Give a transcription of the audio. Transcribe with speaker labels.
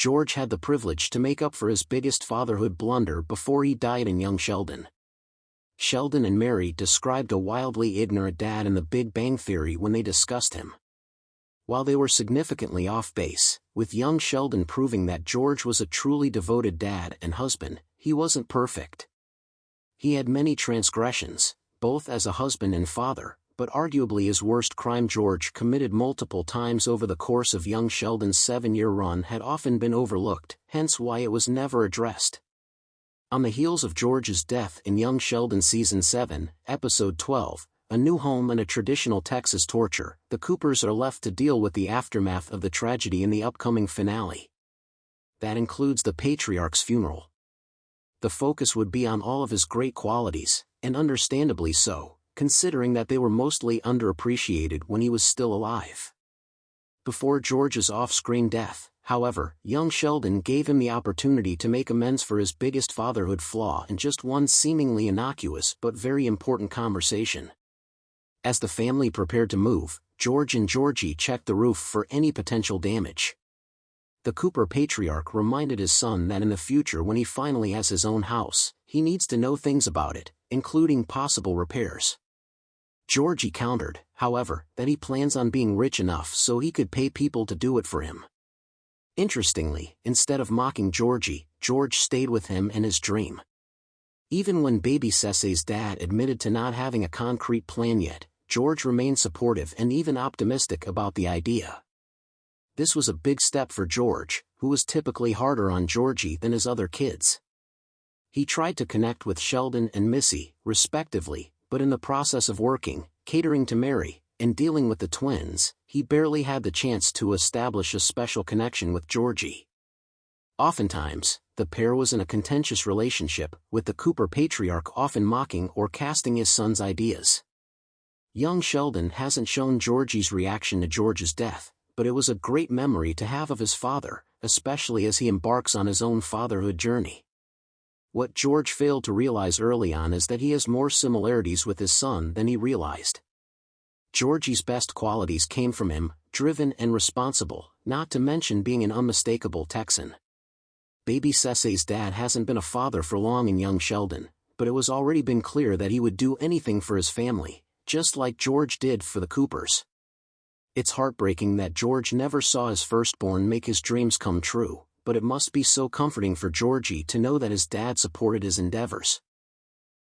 Speaker 1: George had the privilege to make up for his biggest fatherhood blunder before he died in young Sheldon. Sheldon and Mary described a wildly ignorant dad in The Big Bang Theory when they discussed him. While they were significantly off base, with young Sheldon proving that George was a truly devoted dad and husband, he wasn't perfect. He had many transgressions, both as a husband and father, but arguably his worst crime, George committed multiple times over the course of young Sheldon's 7-year run, had often been overlooked, hence why it was never addressed. On the heels of George's death in young Sheldon Season 7, Episode 12, A New Home and a Traditional Texas Torture, the Coopers are left to deal with the aftermath of the tragedy in the upcoming finale. That includes the patriarch's funeral. The focus would be on all of his great qualities, and understandably so, considering that they were mostly underappreciated when he was still alive. Before George's off-screen death, however, young Sheldon gave him the opportunity to make amends for his biggest fatherhood flaw in just one seemingly innocuous but very important conversation. As the family prepared to move, George and Georgie checked the roof for any potential damage. The Cooper patriarch reminded his son that in the future, when he finally has his own house, he needs to know things about it, including possible repairs. Georgie countered, however, that he plans on being rich enough so he could pay people to do it for him. Interestingly, instead of mocking Georgie, George stayed with him and his dream. Even when baby Cece's dad admitted to not having a concrete plan yet, George remained supportive and even optimistic about the idea. This was a big step for George, who was typically harder on Georgie than his other kids. He tried to connect with Sheldon and Missy, respectively, but in the process of working, catering to Mary, and dealing with the twins, he barely had the chance to establish a special connection with Georgie. Oftentimes, the pair was in a contentious relationship, with the Cooper patriarch often mocking or casting his son's ideas. Young Sheldon hasn't shown Georgie's reaction to George's death, but it was a great memory to have of his father, especially as he embarks on his own fatherhood journey. What George failed to realize early on is that he has more similarities with his son than he realized. Georgie's best qualities came from him, driven and responsible, not to mention being an unmistakable Texan. Baby Cece's dad hasn't been a father for long in young Sheldon, but it was already been clear that he would do anything for his family, just like George did for the Coopers. It's heartbreaking that George never saw his firstborn make his dreams come true, but it must be so comforting for Georgie to know that his dad supported his endeavors.